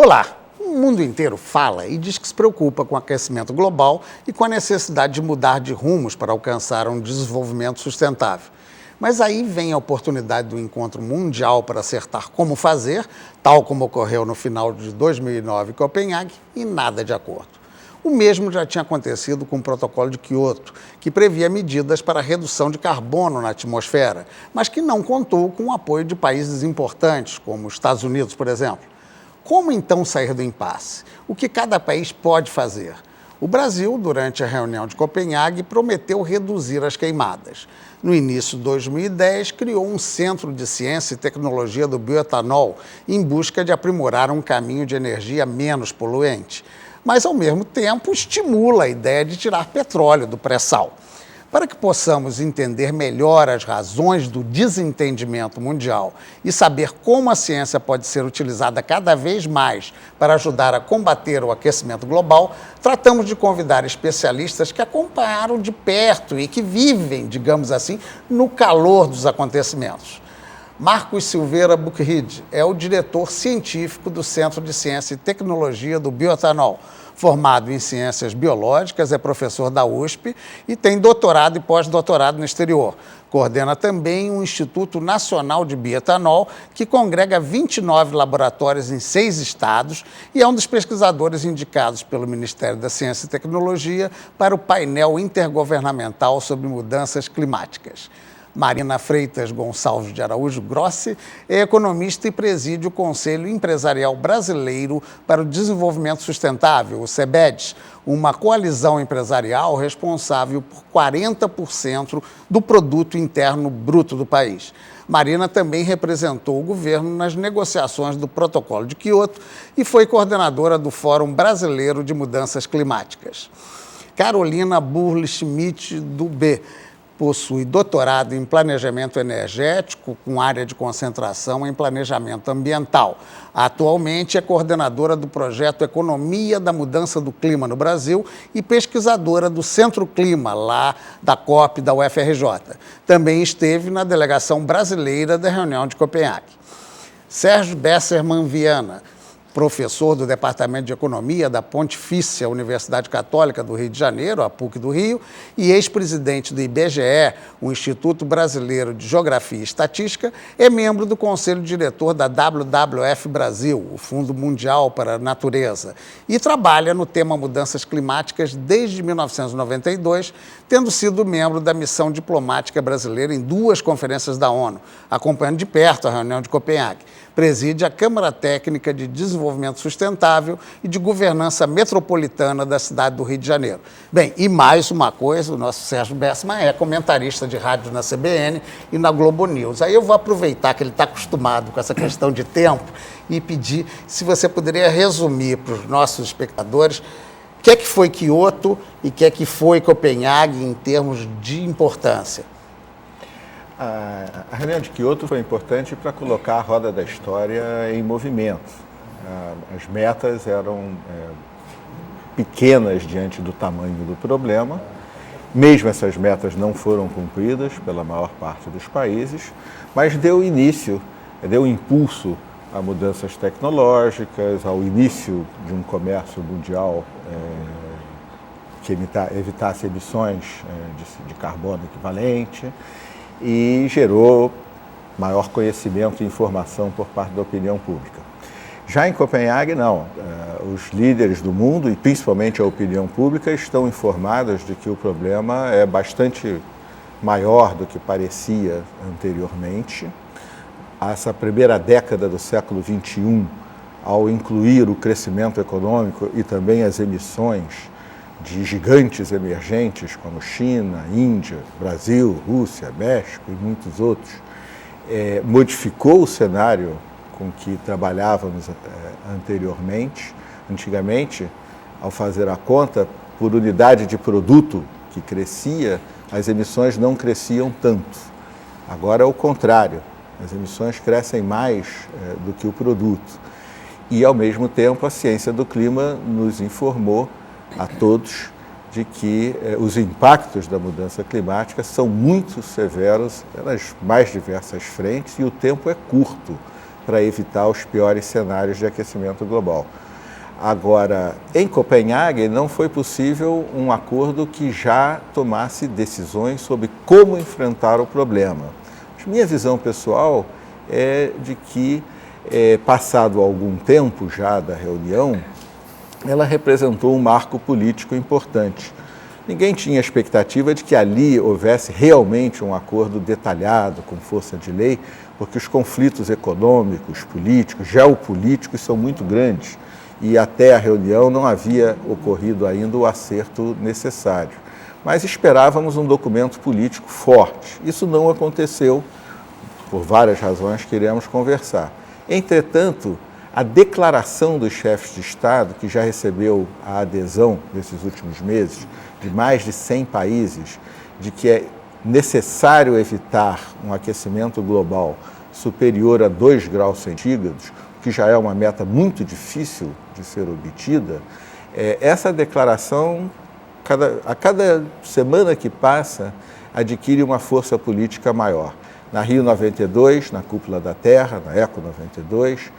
Olá! O mundo inteiro fala e diz que se preocupa com o aquecimento global e com a necessidade de mudar de rumos para alcançar um desenvolvimento sustentável. Mas aí vem a oportunidade do encontro mundial para acertar como fazer, tal como ocorreu no final de 2009 em Copenhague, e nada de acordo. O mesmo já tinha acontecido com o Protocolo de Quioto, que previa medidas para a redução de carbono na atmosfera, mas que não contou com o apoio de países importantes, como os Estados Unidos, por exemplo. Como então sair do impasse? O que cada país pode fazer? O Brasil, durante a reunião de Copenhague, prometeu reduzir as queimadas. No início de 2010, criou um Centro de Ciência e Tecnologia do Bioetanol, em busca de aprimorar um caminho de energia menos poluente. Mas, ao mesmo tempo, estimula a ideia de tirar petróleo do pré-sal. Para que possamos entender melhor as razões do desentendimento mundial e saber como a ciência pode ser utilizada cada vez mais para ajudar a combater o aquecimento global, tratamos de convidar especialistas que acompanharam de perto e que vivem, digamos assim, no calor dos acontecimentos. Marcos Silveira Buchried é o diretor científico do Centro de Ciência e Tecnologia do Bioetanol. Formado em Ciências Biológicas, é professor da USP e tem doutorado e pós-doutorado no exterior. Coordena também o Instituto Nacional de Bioetanol, que congrega 29 laboratórios em 6 estados e é um dos pesquisadores indicados pelo Ministério da Ciência e Tecnologia para o painel intergovernamental sobre mudanças climáticas. Marina Freitas Gonçalves de Araújo Grossi é economista e preside o Conselho Empresarial Brasileiro para o Desenvolvimento Sustentável, o CEBEDS, uma coalizão empresarial responsável por 40% do produto interno bruto do país. Marina também representou o governo nas negociações do Protocolo de Quioto e foi coordenadora do Fórum Brasileiro de Mudanças Climáticas. Carolina Burle Schmidt, do B, possui doutorado em planejamento energético, com área de concentração em planejamento ambiental. Atualmente é coordenadora do projeto Economia da Mudança do Clima no Brasil e pesquisadora do Centro Clima, lá da COP da UFRJ. Também esteve na delegação brasileira da reunião de Copenhague. Sérgio Besserman Viana, professor do Departamento de Economia da Pontifícia Universidade Católica do Rio de Janeiro, a PUC do Rio, e ex-presidente do IBGE, o Instituto Brasileiro de Geografia e Estatística, é membro do Conselho Diretor da WWF Brasil, o Fundo Mundial para a Natureza, e trabalha no tema mudanças climáticas desde 1992, tendo sido membro da missão diplomática brasileira em 2 conferências da ONU, acompanhando de perto a reunião de Copenhague. Preside a Câmara Técnica de Desenvolvimento Sustentável e de Governança Metropolitana da cidade do Rio de Janeiro. Bem, e mais uma coisa, o nosso Sérgio Besserman é comentarista de rádio na CBN e na Globo News. Aí eu vou aproveitar que ele está acostumado com essa questão de tempo e pedir se você poderia resumir para os nossos espectadores o que é que foi Quioto e o que é que foi Copenhague em termos de importância. A reunião de Quioto foi importante para colocar a roda da história em movimento. As metas eram pequenas diante do tamanho do problema. Mesmo essas metas não foram cumpridas pela maior parte dos países, mas deu impulso a mudanças tecnológicas, ao início de um comércio mundial que evitasse emissões de carbono equivalente, e gerou maior conhecimento e informação por parte da opinião pública. Já em Copenhague, não. Os líderes do mundo, e principalmente a opinião pública, estão informados de que o problema é bastante maior do que parecia anteriormente. Essa primeira década do século XXI, ao incluir o crescimento econômico e também as emissões de gigantes emergentes como China, Índia, Brasil, Rússia, México e muitos outros, modificou o cenário com que trabalhávamos anteriormente. Antigamente, ao fazer a conta, por unidade de produto que crescia, as emissões não cresciam tanto. Agora é o contrário, as emissões crescem mais do que o produto. E, ao mesmo tempo, a ciência do clima nos informou a todos de que os impactos da mudança climática são muito severos nas mais diversas frentes e o tempo é curto para evitar os piores cenários de aquecimento global. Agora, em Copenhague, não foi possível um acordo que já tomasse decisões sobre como enfrentar o problema. Minha visão pessoal é de que, passado algum tempo já da reunião, ela representou um marco político importante. Ninguém tinha expectativa de que ali houvesse realmente um acordo detalhado, com força de lei, porque os conflitos econômicos, políticos, geopolíticos são muito grandes. E até a reunião não havia ocorrido ainda o acerto necessário. Mas esperávamos um documento político forte. Isso não aconteceu, por várias razões que iremos conversar. Entretanto, a declaração dos chefes de Estado, que já recebeu a adesão nesses últimos meses de mais de 100 países, de que é necessário evitar um aquecimento global superior a 2 graus centígrados, que já é uma meta muito difícil de ser obtida, essa declaração, a cada semana que passa, adquire uma força política maior. Na Rio 92, na Cúpula da Terra, na Eco 92,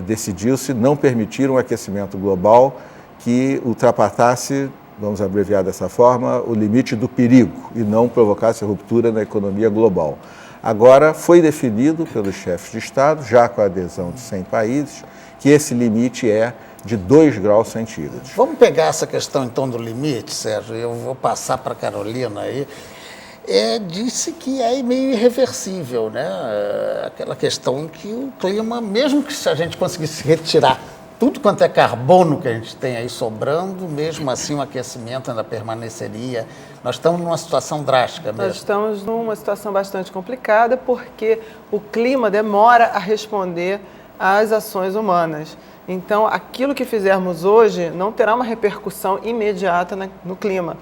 decidiu-se não permitir um aquecimento global que ultrapassasse, vamos abreviar dessa forma, o limite do perigo e não provocasse ruptura na economia global. Agora foi definido pelos chefes de Estado, já com a adesão de 100 países, que esse limite é de 2 graus centígrados. Vamos pegar essa questão então do limite, Sérgio, eu vou passar para a Carolina aí. Disse que é meio irreversível, né? Aquela questão que o clima, mesmo que se a gente conseguisse retirar tudo quanto é carbono que a gente tem aí sobrando, mesmo assim o aquecimento ainda permaneceria. Nós estamos numa situação drástica mesmo. Nós estamos numa situação bastante complicada porque o clima demora a responder às ações humanas. Então, aquilo que fizermos hoje não terá uma repercussão imediata no clima.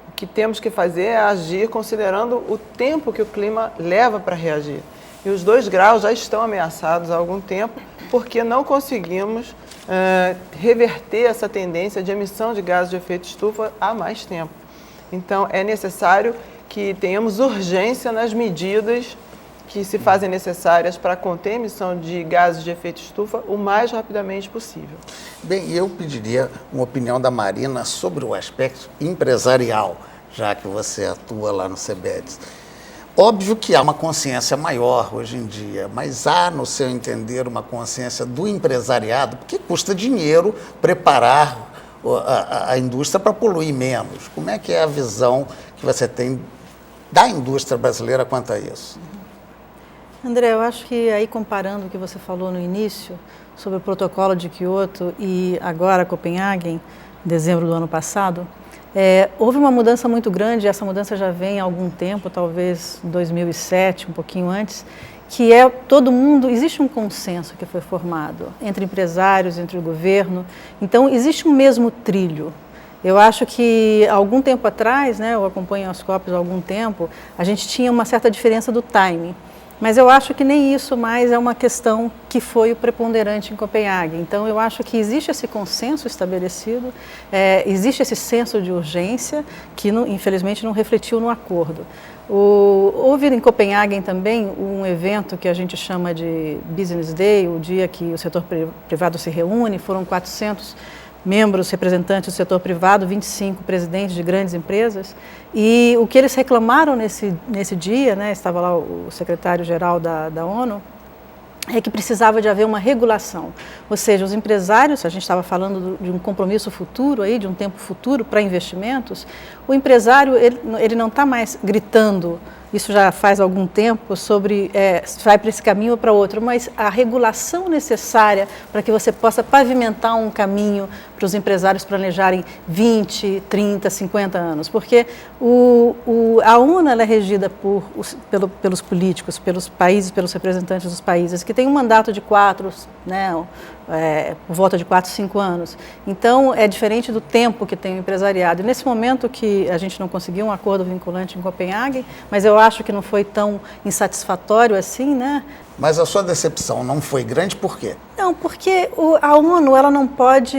O que temos que fazer é agir considerando o tempo que o clima leva para reagir. E os 2 graus já estão ameaçados há algum tempo porque não conseguimos reverter essa tendência de emissão de gases de efeito estufa há mais tempo. Então, é necessário que tenhamos urgência nas medidas que se fazem necessárias para conter a emissão de gases de efeito estufa o mais rapidamente possível. Bem, eu pediria uma opinião da Marina sobre o aspecto empresarial, já que você atua lá no CBEDS. Óbvio que há uma consciência maior hoje em dia, mas há, no seu entender, uma consciência do empresariado, porque custa dinheiro preparar a indústria para poluir menos. Como é que é a visão que você tem da indústria brasileira quanto a isso? André, eu acho que aí comparando o que você falou no início sobre o protocolo de Kyoto e agora Copenhague, em dezembro do ano passado, houve uma mudança muito grande, essa mudança já vem há algum tempo, talvez 2007, um pouquinho antes, que todo mundo, existe um consenso que foi formado entre empresários, entre o governo, então existe um mesmo trilho. Eu acho que há algum tempo atrás, eu acompanho as COPs há algum tempo, a gente tinha uma certa diferença do timing. Mas eu acho que nem isso mais é uma questão que foi o preponderante em Copenhague. Então, eu acho que existe esse consenso estabelecido, existe esse senso de urgência que, infelizmente, não refletiu no acordo. Houve em Copenhague também um evento que a gente chama de Business Day, o dia que o setor privado se reúne, foram 400 membros, representantes do setor privado, 25 presidentes de grandes empresas, e o que eles reclamaram nesse dia, estava lá o secretário-geral da ONU, é que precisava de haver uma regulação, ou seja, os empresários, a gente estava falando de um compromisso futuro, de um tempo futuro para investimentos, o empresário ele não está mais gritando, isso já faz algum tempo, sobre vai para esse caminho ou para outro, mas a regulação necessária para que você possa pavimentar um caminho para os empresários planejarem 20, 30, 50 anos, porque a ONU ela é regida pelos políticos, pelos países, pelos representantes dos países, que tem um mandato de 4, por volta de 4, 5 anos. Então, é diferente do tempo que tem o empresariado. E nesse momento que a gente não conseguiu um acordo vinculante em Copenhague, mas eu acho que não foi tão insatisfatório assim, Mas a sua decepção não foi grande por quê? Não, porque a ONU, ela não pode,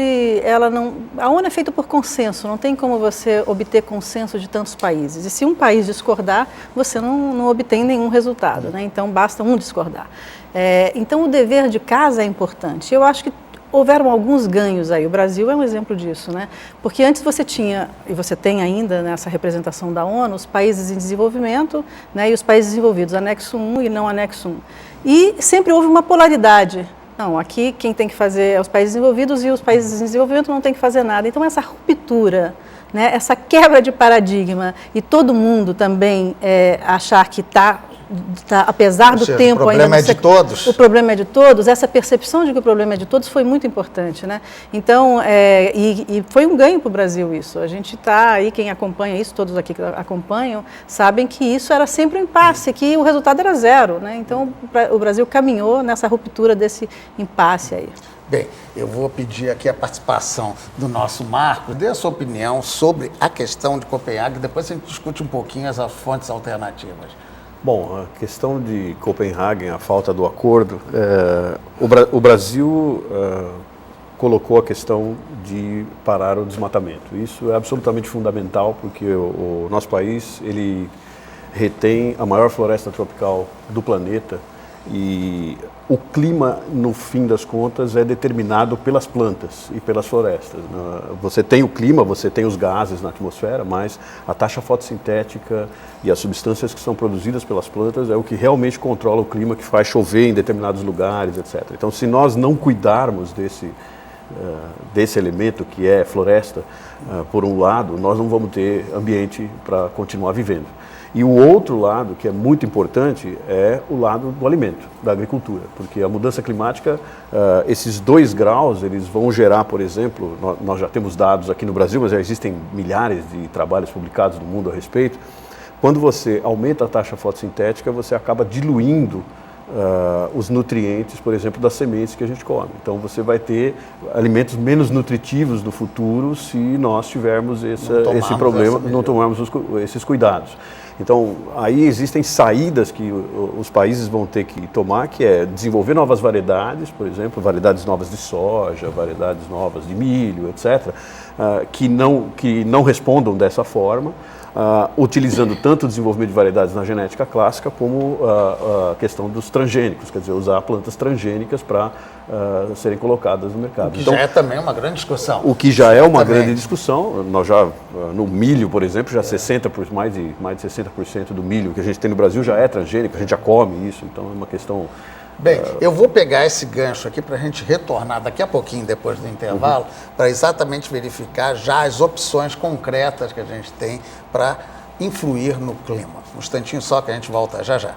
a ONU é feita por consenso, não tem como você obter consenso de tantos países. E se um país discordar, você não obtém nenhum resultado, né? Então basta um discordar. Então o dever de casa é importante. Eu acho que houveram alguns ganhos aí, o Brasil é um exemplo disso, né? Porque antes você tinha, e você tem ainda nessa representação da ONU, os países em desenvolvimento, né, e os países desenvolvidos, anexo 1 e não anexo 1. E sempre houve uma polaridade. Não, aqui quem tem que fazer é os países desenvolvidos e os países em desenvolvimento não tem que fazer nada. Então essa ruptura, né, essa quebra de paradigma e todo mundo também achar que apesar do tempo ainda... O problema é de todos. O problema é de todos, essa percepção de que o problema é de todos foi muito importante, né? Então, e foi um ganho para o Brasil isso. A gente está aí, quem acompanha isso, todos aqui que acompanham, sabem que isso era sempre um impasse, que o resultado era zero, né? Então, o Brasil caminhou nessa ruptura desse impasse aí. Bem, eu vou pedir aqui a participação do nosso Marco. Dê a sua opinião sobre a questão de Copenhague, depois a gente discute um pouquinho as fontes alternativas. Bom, a questão de Copenhague, a falta do acordo, o Brasil colocou a questão de parar o desmatamento. Isso é absolutamente fundamental porque o nosso país ele retém a maior floresta tropical do planeta e o clima, no fim das contas, é determinado pelas plantas e pelas florestas. Você tem o clima, você tem os gases na atmosfera, mas a taxa fotossintética e as substâncias que são produzidas pelas plantas é o que realmente controla o clima, que faz chover em determinados lugares, etc. Então, se nós não cuidarmos desse elemento que é floresta, por um lado, nós não vamos ter ambiente para continuar vivendo. E o outro lado, que é muito importante, é o lado do alimento, da agricultura, porque a mudança climática, esses 2 graus, eles vão gerar, por exemplo, nós já temos dados aqui no Brasil, mas já existem milhares de trabalhos publicados no mundo a respeito, quando você aumenta a taxa fotossintética, você acaba diluindo os nutrientes, por exemplo, das sementes que a gente come. Então você vai ter alimentos menos nutritivos no futuro se nós tivermos esse problema, não tomarmos esses cuidados. Então, aí existem saídas que os países vão ter que tomar, que é desenvolver novas variedades, por exemplo, variedades novas de soja, variedades novas de milho, etc., que não respondam dessa forma, utilizando tanto o desenvolvimento de variedades na genética clássica como a questão dos transgênicos, quer dizer, usar plantas transgênicos para serem colocadas no mercado. O que já é também uma grande discussão. O que já é uma grande discussão. Nós já, no milho, por exemplo, já mais de 60% do milho que a gente tem no Brasil já é transgênico, a gente já come isso, então é uma questão... Bem, eu vou pegar esse gancho aqui para a gente retornar daqui a pouquinho, depois do intervalo, para exatamente verificar já as opções concretas que a gente tem para influir no clima. Um instantinho só que a gente volta já já.